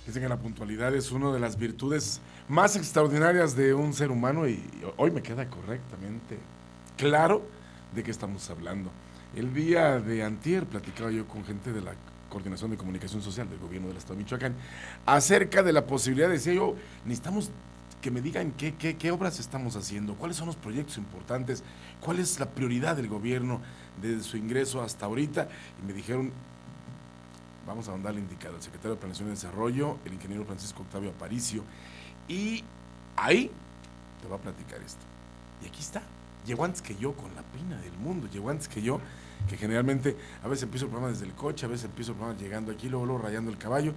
Dicen que la puntualidad es una de las virtudes más extraordinarias de un ser humano y hoy me queda correctamente claro de qué estamos hablando. El día de antier platicaba yo con gente de la Coordinación de Comunicación Social del Gobierno del Estado de Michoacán acerca de la posibilidad, decía yo, necesitamos que me digan qué obras estamos haciendo, cuáles son los proyectos importantes, cuál es la prioridad del gobierno desde su ingreso hasta ahorita, y me dijeron, vamos a mandarle indicado al secretario de Planeación y Desarrollo, el ingeniero Francisco Octavio Aparicio, y ahí te va a platicar esto. Y aquí está, llegó antes que yo con la pina del mundo, llegó antes que yo, que generalmente a veces empiezo el programa desde el coche, a veces empiezo el programa llegando aquí, luego rayando el caballo,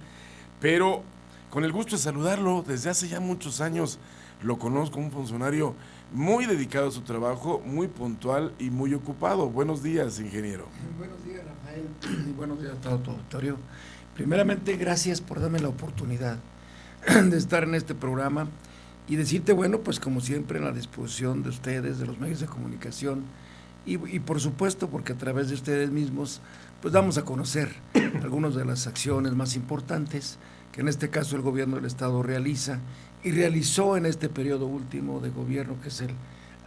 pero con el gusto de saludarlo, desde hace ya muchos años lo conozco, un funcionario muy dedicado a su trabajo, muy puntual y muy ocupado. Buenos días, ingeniero. Buenos días, Rafael, y buenos días a todo tu auditorio. Primeramente, gracias por darme la oportunidad de estar en este programa y decirte, bueno, pues como siempre, en la disposición de ustedes, de los medios de comunicación, y por supuesto, porque a través de ustedes mismos, pues damos a conocer algunas de las acciones más importantes que en este caso el gobierno del Estado realiza y realizó en este periodo último de gobierno, que es el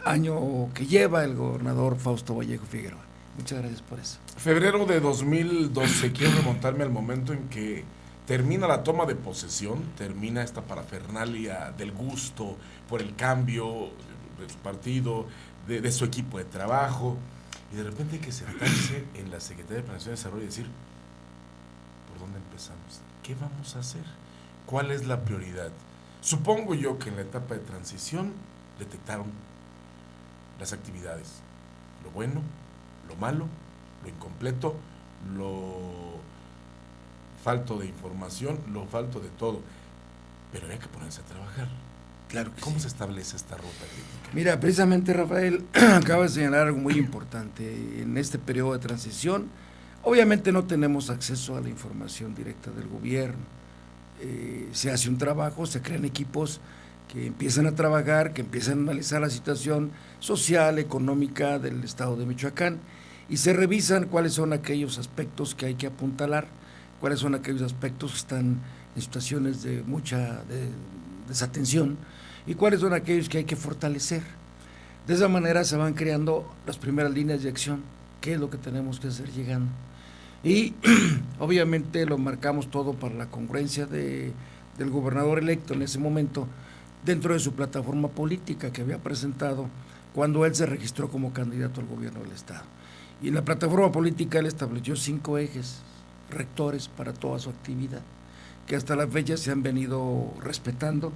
año que lleva el gobernador Fausto Vallejo Figueroa. Muchas gracias por eso. Febrero de 2012, quiero remontarme al momento en que termina la toma de posesión, termina esta parafernalia del gusto por el cambio de su partido, de su equipo de trabajo, y de repente hay que sentarse en la Secretaría de Planeación y Desarrollo y decir, ¿por dónde empezamos? ¿Qué vamos a hacer? ¿Cuál es la prioridad? Supongo yo que en la etapa de transición detectaron las actividades, lo bueno, lo malo, lo incompleto, lo falto de información, lo falto de todo, pero había que ponerse a trabajar. Claro que ¿Cómo sí se establece esta ruta crítica? Mira, precisamente, Rafael, acaba de señalar algo muy importante. En este periodo de transición, obviamente no tenemos acceso a la información directa del gobierno. Se hace un trabajo, se crean equipos que empiezan a trabajar, que empiezan a analizar la situación social, económica del estado de Michoacán y se revisan cuáles son aquellos aspectos que hay que apuntalar, cuáles son aquellos aspectos que están en situaciones de mucha desatención y cuáles son aquellos que hay que fortalecer. De esa manera se van creando las primeras líneas de acción, qué es lo que tenemos que hacer llegando. Y obviamente lo marcamos todo para la congruencia del gobernador electo en ese momento, dentro de su plataforma política que había presentado cuando él se registró como candidato al gobierno del estado. Y en la plataforma política él estableció 5 ejes rectores para toda su actividad, que hasta la fecha se han venido respetando.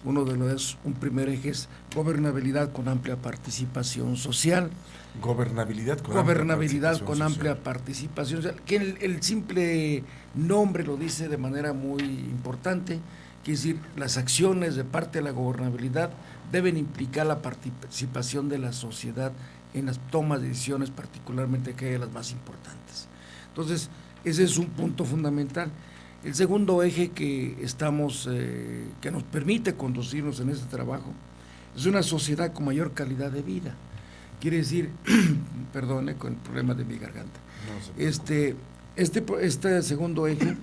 Uno de los, un primer eje es gobernabilidad con amplia participación social. Gobernabilidad con amplia participación social, que el simple nombre lo dice de manera muy importante, quiere decir, las acciones de parte de la gobernabilidad deben implicar la participación de la sociedad en las tomas de decisiones, particularmente aquellas las más importantes. Entonces, ese es un punto fundamental. El segundo eje que estamos, que nos permite conducirnos en este trabajo, es una sociedad con mayor calidad de vida. Quiere decir, perdone con el problema de mi garganta, este segundo eje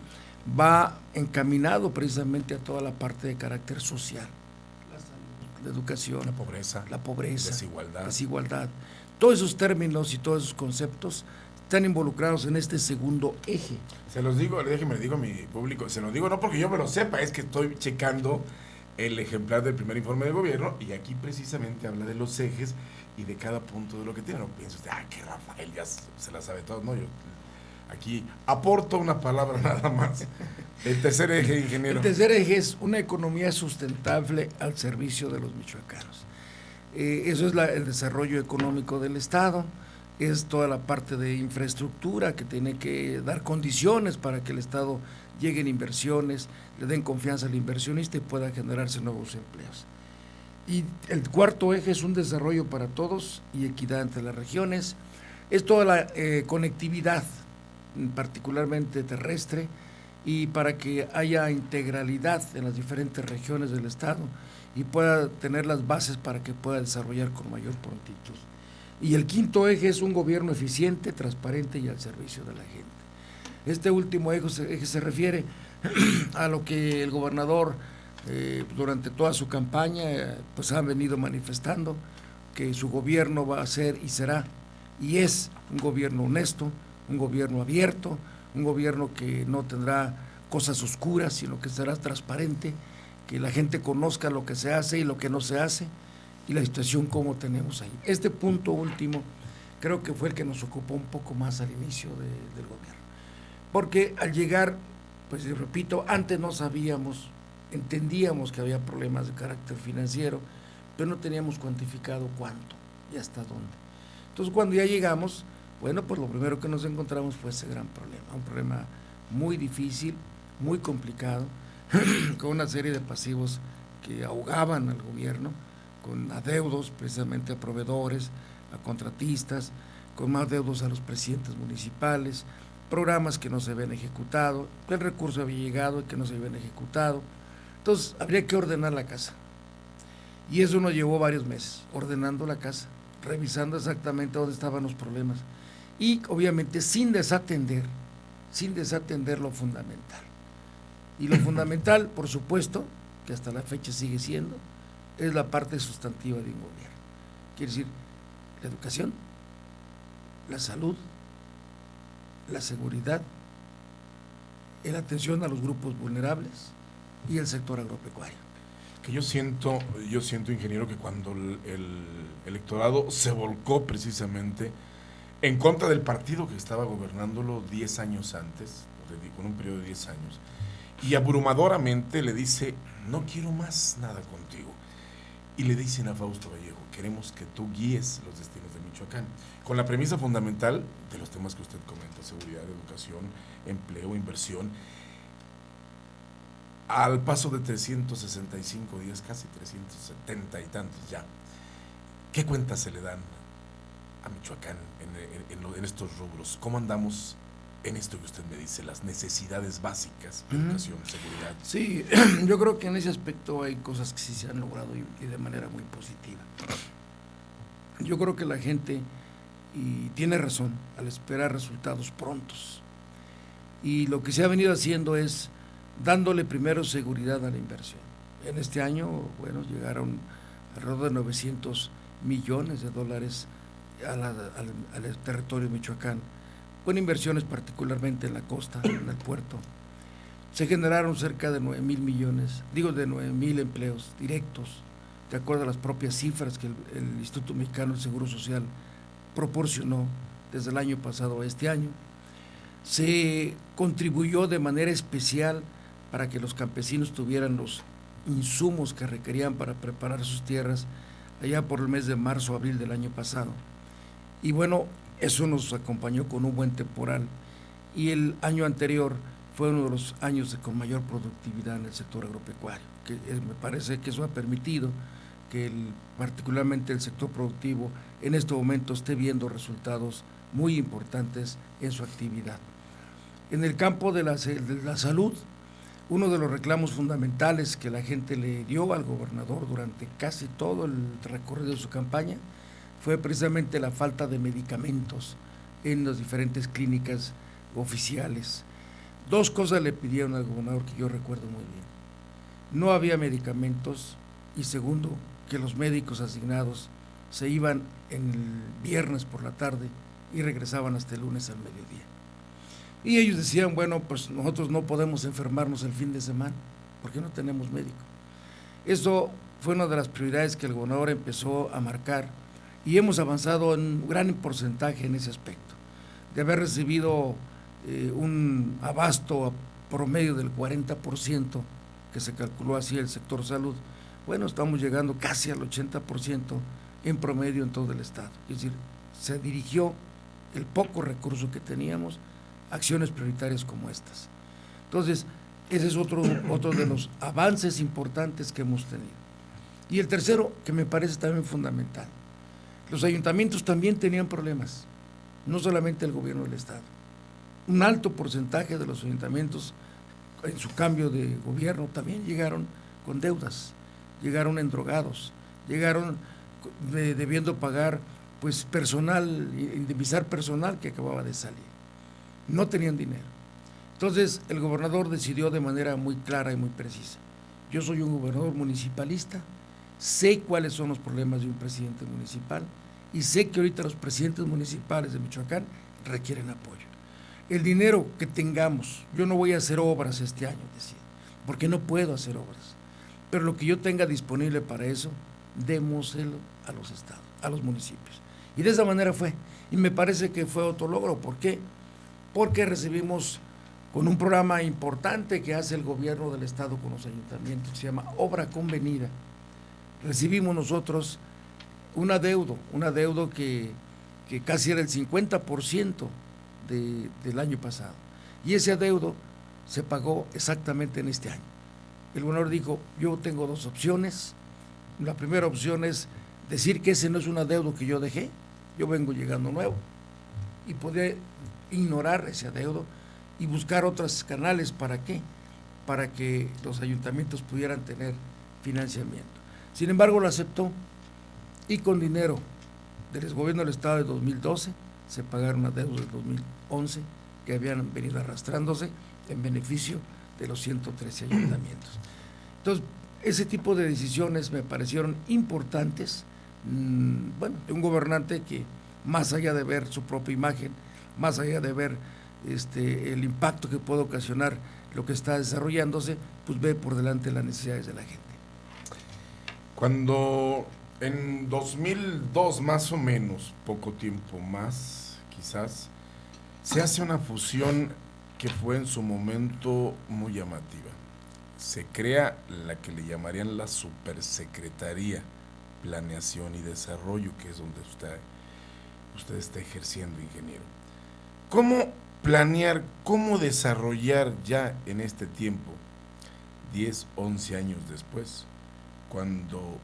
va encaminado precisamente a toda la parte de carácter social, la salud, la educación, la pobreza, desigualdad. Todos esos términos y todos esos conceptos están involucrados en este segundo eje. Se los digo, déjeme digo a mi público, se los digo no porque yo me lo sepa, es que estoy checando el ejemplar del primer informe de gobierno y aquí precisamente habla de los ejes y de cada punto de lo que tiene. No piensa usted, que Rafael ya se la sabe todo. No, yo aquí aporto una palabra nada más. El tercer eje, ingeniero. El tercer eje es una economía sustentable al servicio de los michoacanos. Eso es el desarrollo económico del estado, es toda la parte de infraestructura que tiene que dar condiciones para que el estado lleguen inversiones, le den confianza al inversionista y pueda generarse nuevos empleos. Y el cuarto eje es un desarrollo para todos y equidad entre las regiones. Es toda la conectividad, particularmente terrestre, y para que haya integralidad en las diferentes regiones del Estado y pueda tener las bases para que pueda desarrollar con mayor prontitud. Y el quinto eje es un gobierno eficiente, transparente y al servicio de la gente. Este último eje se refiere a lo que el gobernador durante toda su campaña pues ha venido manifestando, que su gobierno va a ser y será y es un gobierno honesto, un gobierno abierto, un gobierno que no tendrá cosas oscuras, sino que será transparente, que la gente conozca lo que se hace y lo que no se hace y la situación como tenemos ahí. Este punto último creo que fue el que nos ocupó un poco más al inicio del gobierno, porque al llegar, pues repito, antes no sabíamos, entendíamos que había problemas de carácter financiero, pero no teníamos cuantificado cuánto y hasta dónde. Entonces cuando ya llegamos, bueno, pues lo primero que nos encontramos fue ese gran problema, un problema muy difícil, muy complicado, con una serie de pasivos que ahogaban al gobierno, con adeudos precisamente a proveedores, a contratistas, con más deudos a los presidentes municipales, programas que no se habían ejecutado, el recurso había llegado y que no se habían ejecutado. Entonces habría que ordenar la casa. Y eso nos llevó varios meses, ordenando la casa, revisando exactamente dónde estaban los problemas. Y obviamente sin desatender lo fundamental. Y lo fundamental, por supuesto, que hasta la fecha sigue siendo, es la parte sustantiva de un gobierno. Quiere decir, la educación, la salud, la seguridad, la atención a los grupos vulnerables y el sector agropecuario. Que yo siento, ingeniero, que cuando el electorado se volcó precisamente en contra del partido que estaba gobernándolo 10 años antes, con un periodo de 10 años, y abrumadoramente le dice, no quiero más nada contigo. Y le dicen a Fausto Vallejo, queremos que tú guíes los destinos de Michoacán, con la premisa fundamental de los temas que usted comenta, seguridad, educación, empleo, inversión. Al paso de 365 días, casi 370 y tantos ya, ¿qué cuentas se le dan a Michoacán en estos rubros? ¿Cómo andamos en esto que usted me dice, las necesidades básicas, educación, seguridad? Sí, yo creo que en ese aspecto hay cosas que sí se han logrado y de manera muy positiva. Yo creo que la gente y tiene razón al esperar resultados prontos. Y lo que se ha venido haciendo es dándole primero seguridad a la inversión. En este año, bueno, llegaron alrededor de 900 millones de dólares al territorio de Michoacán, con inversiones particularmente en la costa, en el puerto. Se generaron cerca de 9,000 millones, de 9,000 empleos directos, de acuerdo a las propias cifras que el Instituto Mexicano del Seguro Social proporcionó desde el año pasado a este año. Se contribuyó de manera especial para que los campesinos tuvieran los insumos que requerían para preparar sus tierras allá por el mes de marzo, abril del año pasado. Y bueno, eso nos acompañó con un buen temporal. Y el año anterior fue uno de los años con mayor productividad en el sector agropecuario, que me parece que eso ha permitido que particularmente el sector productivo en este momento esté viendo resultados muy importantes en su actividad. En el campo de la salud, uno de los reclamos fundamentales que la gente le dio al gobernador durante casi todo el recorrido de su campaña fue precisamente la falta de medicamentos en las diferentes clínicas oficiales. Dos cosas le pidieron al gobernador que yo recuerdo muy bien. No había medicamentos y segundo, que los médicos asignados se iban el viernes por la tarde y regresaban hasta el lunes al mediodía. Y ellos decían, bueno, pues nosotros no podemos enfermarnos el fin de semana porque no tenemos médico. Eso fue una de las prioridades que el gobernador empezó a marcar y hemos avanzado en un gran porcentaje en ese aspecto. De haber recibido un abasto promedio del 40%, que se calculó así el sector salud, bueno, estamos llegando casi al 80% en promedio en todo el estado. Es decir, se dirigió el poco recurso que teníamos a acciones prioritarias como estas. Entonces, ese es otro de los avances importantes que hemos tenido. Y el tercero, que me parece también fundamental, los ayuntamientos también tenían problemas, no solamente el gobierno del Estado. Un alto porcentaje de los ayuntamientos en su cambio de gobierno también llegaron con deudas, llegaron endrogados, llegaron debiendo pagar pues personal, indemnizar personal que acababa de salir. No tenían dinero. Entonces el gobernador decidió de manera muy clara y muy precisa: yo soy un gobernador municipalista, sé cuáles son los problemas de un presidente municipal y sé que ahorita los presidentes municipales de Michoacán requieren apoyo. El dinero que tengamos, yo no voy a hacer obras este año, decía, porque no puedo hacer obras, pero lo que yo tenga disponible para eso, démoselo a los estados, a los municipios. Y de esa manera fue, y me parece que fue otro logro. ¿Por qué? Porque recibimos con un programa importante que hace el gobierno del estado con los ayuntamientos, que se llama Obra Convenida. Recibimos nosotros un adeudo que casi era el 50% del año pasado. Y ese adeudo se pagó exactamente en este año. El gobernador dijo: yo tengo dos opciones. La primera opción es decir que ese no es un adeudo que yo dejé, yo vengo llegando nuevo, y poder ignorar ese adeudo y buscar otros canales. ¿Para qué? Para que los ayuntamientos pudieran tener financiamiento. Sin embargo, lo aceptó, y con dinero del gobierno del estado de 2012 se pagaron adeudos del 2011 que habían venido arrastrándose en beneficio de los 113 ayuntamientos. Entonces, ese tipo de decisiones me parecieron importantes, de un gobernante que, más allá de ver su propia imagen, más allá de ver el impacto que puede ocasionar lo que está desarrollándose, pues ve por delante las necesidades de la gente. Cuando en 2002, más o menos, poco tiempo más, quizás, se hace una fusión que fue en su momento muy llamativa. Se crea la que le llamarían la Supersecretaría Planeación y Desarrollo, que es donde usted está ejerciendo, ingeniero. ¿Cómo planear, cómo desarrollar ya en este tiempo, 10, 11 años después, cuando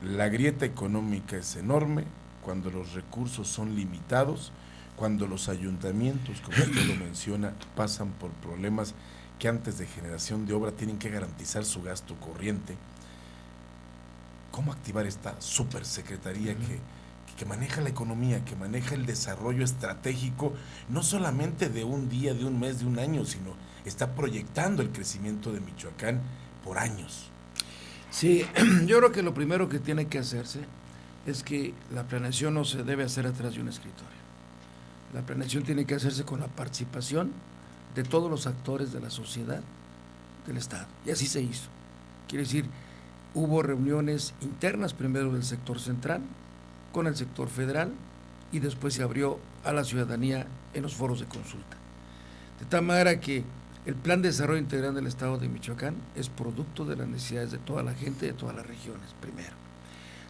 la grieta económica es enorme, cuando los recursos son limitados, cuando los ayuntamientos, como usted lo menciona, pasan por problemas que antes de generación de obra tienen que garantizar su gasto corriente? ¿Cómo activar esta supersecretaría que maneja la economía, que maneja el desarrollo estratégico, no solamente de un día, de un mes, de un año, sino está proyectando el crecimiento de Michoacán por años? Sí, yo creo que lo primero que tiene que hacerse es que la planeación no se debe hacer atrás de un escritorio. La planeación tiene que hacerse con la participación de todos los actores de la sociedad del Estado. Y así se hizo. Quiere decir, hubo reuniones internas, primero del sector central, con el sector federal, y después se abrió a la ciudadanía en los foros de consulta. De tal manera que el Plan de Desarrollo Integral del Estado de Michoacán es producto de las necesidades de toda la gente, de todas las regiones, primero.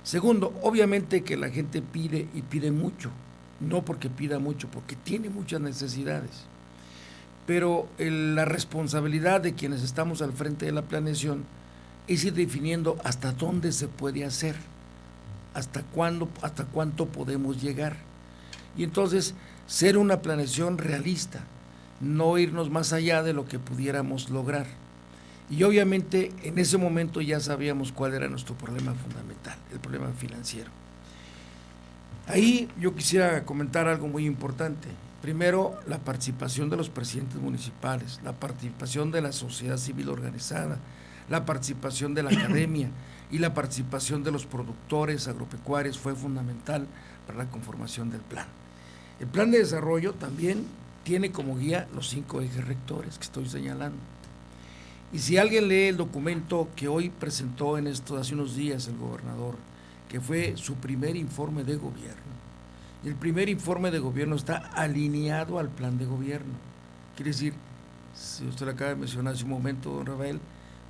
Segundo, obviamente que la gente pide, y pide mucho, no porque pida mucho, porque tiene muchas necesidades. Pero la responsabilidad de quienes estamos al frente de la planeación es ir definiendo hasta dónde se puede hacer, hasta cuánto podemos llegar. Y entonces, ser una planeación realista, no irnos más allá de lo que pudiéramos lograr. Y obviamente en ese momento ya sabíamos cuál era nuestro problema fundamental, el problema financiero. Ahí yo quisiera comentar algo muy importante. Primero, la participación de los presidentes municipales, la participación de la sociedad civil organizada, la participación de la academia y la participación de los productores agropecuarios fue fundamental para la conformación del plan. El plan de desarrollo también tiene como guía los 5 ejes rectores que estoy señalando. Y si alguien lee el documento que hoy presentó hace unos días el gobernador, que fue su primer informe de gobierno, y el primer informe de gobierno está alineado al plan de gobierno. Quiere decir, si usted lo acaba de mencionar hace un momento, don Rafael,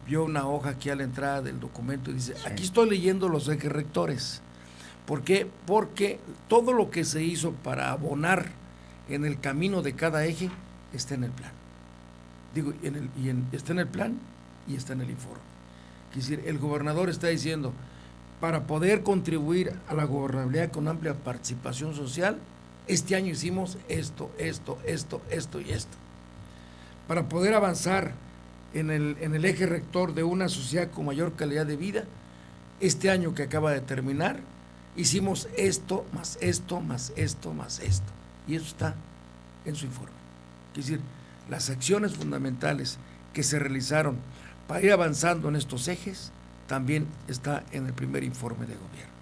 vio una hoja aquí a la entrada del documento y dice, sí, aquí estoy leyendo los ejes rectores. ¿Por qué? Porque todo lo que se hizo para abonar en el camino de cada eje está en el plan. Está en el plan y está en el informe. Es decir, el gobernador está diciendo, para poder contribuir a la gobernabilidad con amplia participación social, este año hicimos esto y esto. Para poder avanzar en el eje rector de una sociedad con mayor calidad de vida, este año que acaba de terminar, hicimos esto, más esto, más esto, más esto. Y eso está en su informe. Es decir, las acciones fundamentales que se realizaron para ir avanzando en estos ejes, también está en el primer informe de gobierno.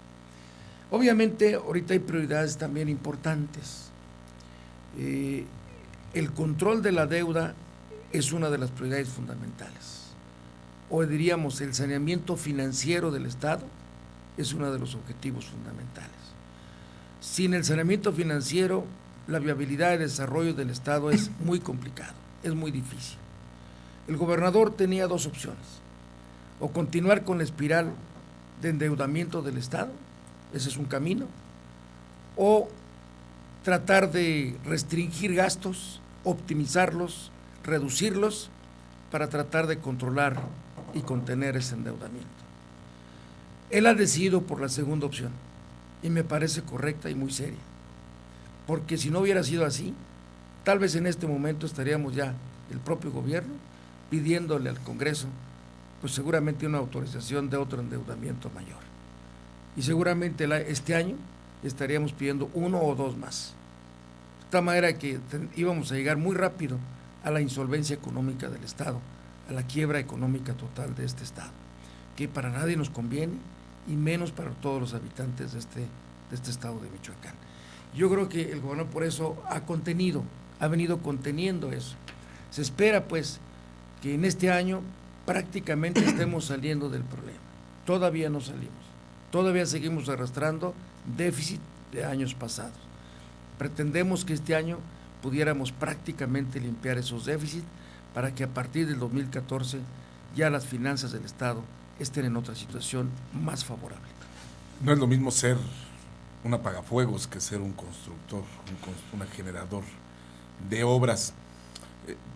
Obviamente, ahorita hay prioridades también importantes. El control de la deuda es una de las prioridades fundamentales. O diríamos, el saneamiento financiero del Estado es uno de los objetivos fundamentales. Sin el saneamiento financiero, la viabilidad de desarrollo del Estado es muy complicado, es muy difícil. El gobernador tenía dos opciones: o continuar con la espiral de endeudamiento del Estado, ese es un camino, o tratar de restringir gastos, optimizarlos, reducirlos, para tratar de controlar y contener ese endeudamiento. Él ha decidido por la segunda opción, y me parece correcta y muy seria, porque si no hubiera sido así, tal vez en este momento estaríamos ya, el propio gobierno, pidiéndole al Congreso, pues seguramente una autorización de otro endeudamiento mayor. Y seguramente este año estaríamos pidiendo uno o dos más. De tal manera que íbamos a llegar muy rápido a la insolvencia económica del Estado, a la quiebra económica total de este Estado, que para nadie nos conviene, y menos para todos los habitantes de este Estado de Michoacán. Yo creo que el gobernador por eso ha venido conteniendo eso. Se espera pues que en este año prácticamente estemos saliendo del problema. Todavía no salimos, todavía seguimos arrastrando déficit de años pasados. Pretendemos que este año pudiéramos prácticamente limpiar esos déficits para que a partir del 2014 ya las finanzas del Estado estén en otra situación más favorable. No es lo mismo ser un apagafuegos que ser un constructor, un generador de obras.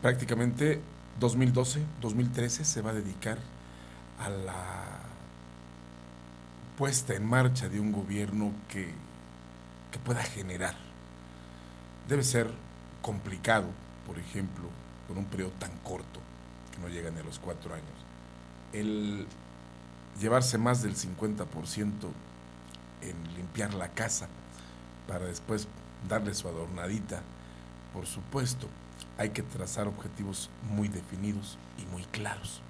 Prácticamente 2012, 2013 se va a dedicar a la puesta en marcha de un gobierno que pueda generar. Debe ser complicado, por ejemplo, con un periodo tan corto, que no llega ni a los 4 años, el llevarse más del 50% en limpiar la casa para después darle su adornadita. Por supuesto, hay que trazar objetivos muy definidos y muy claros.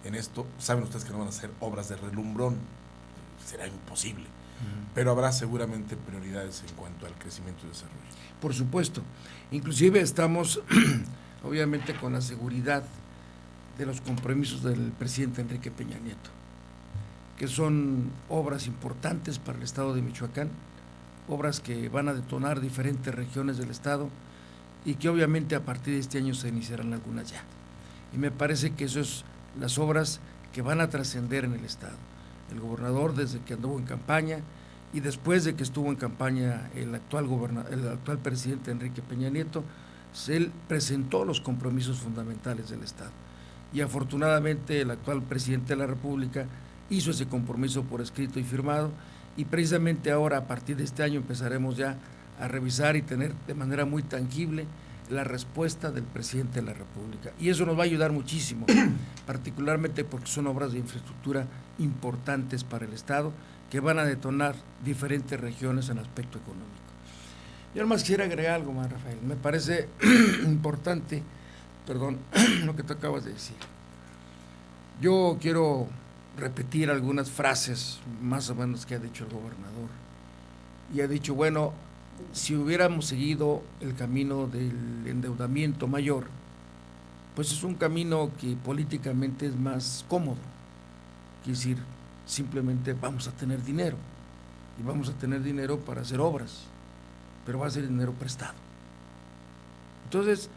En esto, saben ustedes que no van a ser obras de relumbrón, será imposible, pero habrá seguramente prioridades en cuanto al crecimiento y desarrollo. Por supuesto, inclusive estamos obviamente con la seguridad de los compromisos del presidente Enrique Peña Nieto, que son obras importantes para el Estado de Michoacán, obras que van a detonar diferentes regiones del Estado y que obviamente a partir de este año se iniciarán algunas ya. Y me parece que eso es las obras que van a trascender en el Estado. El gobernador, desde que anduvo en campaña y después de que estuvo en campaña el actual presidente Enrique Peña Nieto, él presentó los compromisos fundamentales del Estado. Y afortunadamente el actual presidente de la República hizo ese compromiso por escrito y firmado, y precisamente ahora, a partir de este año, empezaremos ya a revisar y tener de manera muy tangible la respuesta del presidente de la República. Y eso nos va a ayudar muchísimo, particularmente porque son obras de infraestructura importantes para el Estado, que van a detonar diferentes regiones en aspecto económico. Yo además quisiera agregar algo más, Rafael. Me parece importante, lo que tú acabas de decir. Yo quiero repetir algunas frases más o menos que ha dicho el gobernador. Y ha dicho, bueno, si hubiéramos seguido el camino del endeudamiento mayor, pues es un camino que políticamente es más cómodo. Quiere decir, simplemente vamos a tener dinero, y vamos a tener dinero para hacer obras, pero va a ser dinero prestado. Entonces,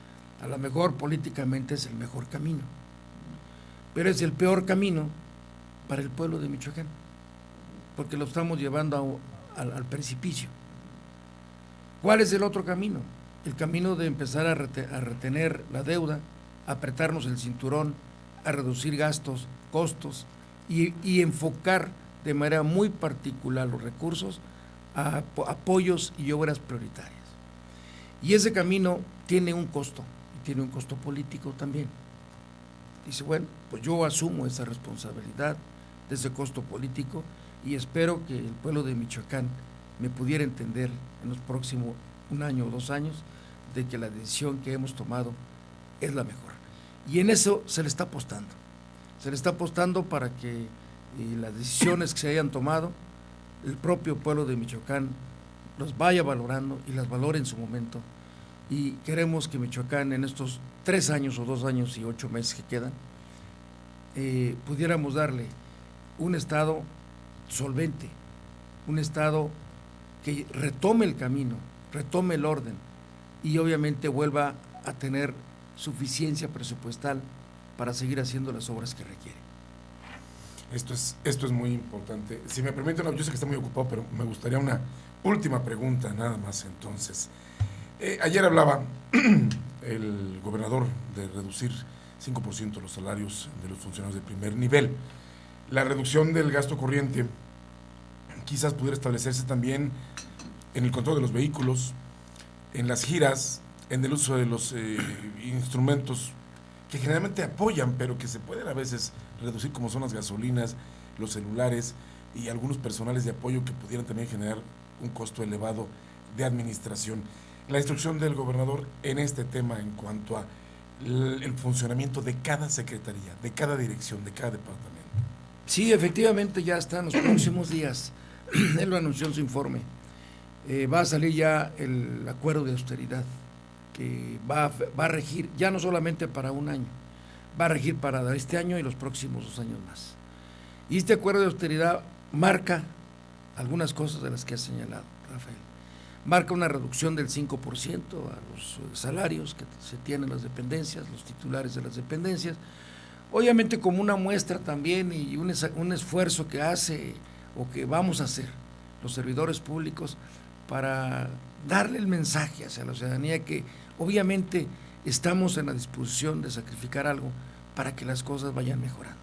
a lo mejor políticamente es el mejor camino, pero es el peor camino para el pueblo de Michoacán, porque lo estamos llevando al precipicio. ¿Cuál es el otro camino? El camino de empezar a retener la deuda, a apretarnos el cinturón, a reducir gastos, costos y enfocar de manera muy particular los recursos a apoyos y obras prioritarias. Y ese camino tiene un costo, y tiene un costo político también. Dice, bueno, pues yo asumo esa responsabilidad de ese costo político y espero que el pueblo de Michoacán me pudiera entender en los próximos 1 año o 2 años de que la decisión que hemos tomado es la mejor. Y en eso se le está apostando. Se le está apostando para que las decisiones que se hayan tomado, el propio pueblo de Michoacán los vaya valorando y las valore en su momento. Y queremos que Michoacán en estos 3 años o 2 años y 8 meses que quedan, pudiéramos darle un estado solvente, un estado que retome el camino, retome el orden y obviamente vuelva a tener suficiencia presupuestal para seguir haciendo las obras que requiere. Esto es muy importante. Si me permiten, yo sé que está muy ocupado, pero me gustaría una última pregunta, nada más entonces. Ayer hablaba el gobernador de reducir 5% los salarios de los funcionarios de primer nivel. La reducción del gasto corriente quizás pudiera establecerse también en el control de los vehículos, en las giras, en el uso de los instrumentos que generalmente apoyan, pero que se pueden a veces reducir, como son las gasolinas, los celulares y algunos personales de apoyo que pudieran también generar un costo elevado de administración. La instrucción del gobernador en este tema en cuanto a el funcionamiento de cada secretaría, de cada dirección, de cada departamento. Sí, efectivamente ya está en los próximos días. Él lo anunció en su informe. Va a salir ya el acuerdo de austeridad que va a regir ya no solamente para 1 año, va a regir para este año y los próximos 2 años más. Y este acuerdo de austeridad marca algunas cosas de las que ha señalado Rafael. Marca una reducción del 5% a los salarios que se tienen las dependencias, los titulares de las dependencias, obviamente como una muestra también y un esfuerzo que hace o que vamos a hacer los servidores públicos para darle el mensaje hacia la ciudadanía que obviamente estamos en la disposición de sacrificar algo para que las cosas vayan mejorando.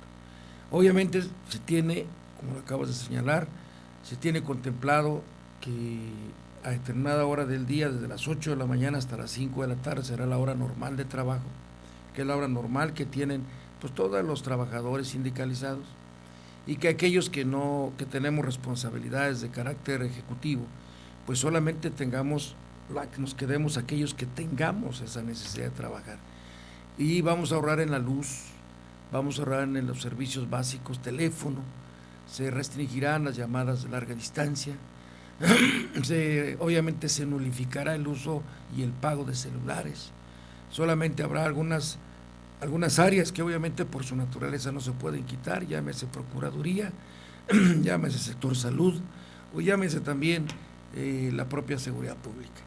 Obviamente se tiene, como lo acabas de señalar, se tiene contemplado que a determinada hora del día, desde las 8 de la mañana hasta las 5 de la tarde, será la hora normal de trabajo, que es la hora normal que tienen pues todos los trabajadores sindicalizados, y que aquellos que tenemos responsabilidades de carácter ejecutivo, pues solamente nos quedemos aquellos que tengamos esa necesidad de trabajar. Y vamos a ahorrar en la luz, vamos a ahorrar en los servicios básicos, teléfono, se restringirán las llamadas de larga distancia, obviamente se nulificará el uso y el pago de celulares, solamente habrá algunas áreas que obviamente por su naturaleza no se pueden quitar, llámese Procuraduría, llámese sector salud, o llámese también la propia seguridad pública.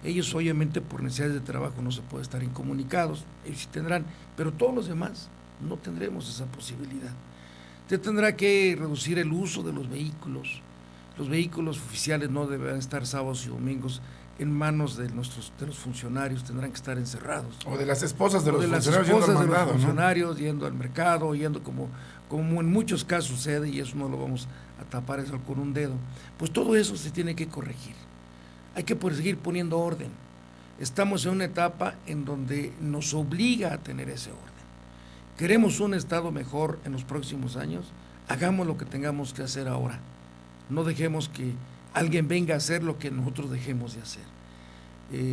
Ellos obviamente por necesidades de trabajo no se pueden estar incomunicados, ellos sí tendrán, pero todos los demás no tendremos esa posibilidad. Se tendrá que reducir el uso de los vehículos oficiales no deberán estar sábados y domingos en manos de los funcionarios, tendrán que estar encerrados. O de las esposas de los funcionarios yendo al mercado, yendo como en muchos casos sucede, y eso no lo vamos a tapar eso con un dedo. Pues todo eso se tiene que corregir. Hay que seguir poniendo orden. Estamos en una etapa en donde nos obliga a tener ese orden. Queremos un estado mejor en los próximos años, hagamos lo que tengamos que hacer ahora. No dejemos que alguien venga a hacer lo que nosotros dejemos de hacer.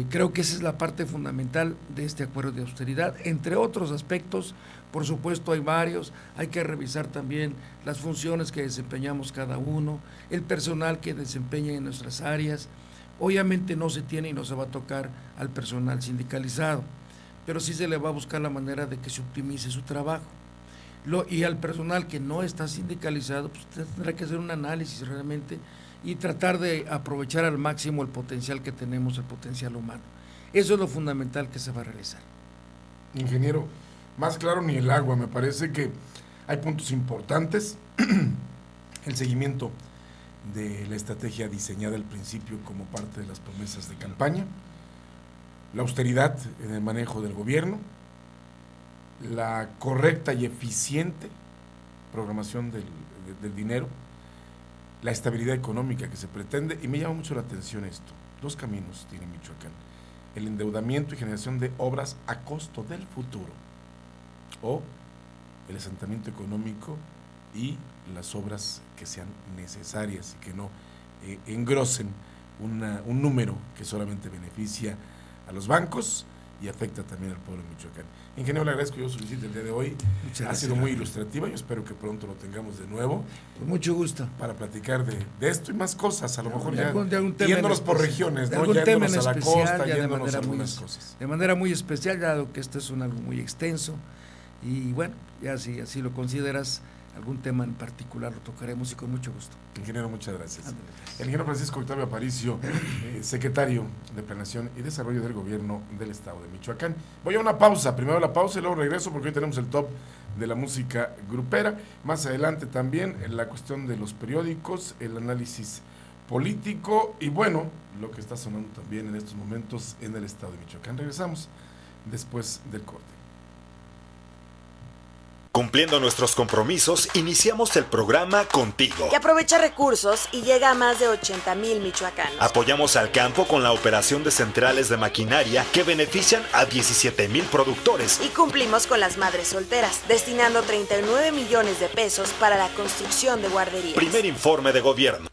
Creo que esa es la parte fundamental de este acuerdo de austeridad. Entre otros aspectos, por supuesto hay varios, hay que revisar también las funciones que desempeñamos cada uno, el personal que desempeña en nuestras áreas. Obviamente no se tiene y no se va a tocar al personal sindicalizado, pero sí se le va a buscar la manera de que se optimice su trabajo. Y al personal que no está sindicalizado, pues tendrá que hacer un análisis realmente y tratar de aprovechar al máximo el potencial que tenemos, el potencial humano. Eso es lo fundamental que se va a realizar. Ingeniero, más claro ni el agua, me parece que hay puntos importantes. El seguimiento de la estrategia diseñada al principio como parte de las promesas de campaña, la austeridad en el manejo del gobierno, la correcta y eficiente programación del dinero, la estabilidad económica que se pretende, y me llama mucho la atención esto. 2 caminos tiene Michoacán: el endeudamiento y generación de obras a costo del futuro, o el asentamiento económico y las obras que sean necesarias y que no engrosen un número que solamente beneficia a los bancos y afecta también al pueblo de Michoacán. Ingeniero, le agradezco yo su visita el día de hoy. Ha sido muy ilustrativa. Yo espero que pronto lo tengamos de nuevo. Con mucho gusto. Para platicar de esto y más cosas. A lo mejor ya yéndonos por regiones, ¿no? Yéndonos a la costa, yéndonos a algunas cosas. De manera muy especial, dado que esto es algo muy extenso. Y bueno, ya si así lo consideras, algún tema en particular lo tocaremos y con mucho gusto. Ingeniero, muchas gracias. Ándale. El ingeniero Francisco Octavio Aparicio, secretario de Planeación y Desarrollo del Gobierno del Estado de Michoacán. Voy a una pausa, primero la pausa y luego regreso, porque hoy tenemos el top de la música grupera. Más adelante también la cuestión de los periódicos, el análisis político y bueno, lo que está sonando también en estos momentos en el Estado de Michoacán. Regresamos después del corte. Cumpliendo nuestros compromisos, iniciamos el programa Contigo, que aprovecha recursos y llega a más de 80,000 michoacanos. Apoyamos al campo con la operación de centrales de maquinaria que benefician a 17,000 productores. Y cumplimos con las madres solteras, destinando 39 millones de pesos para la construcción de guarderías. Primer informe de gobierno.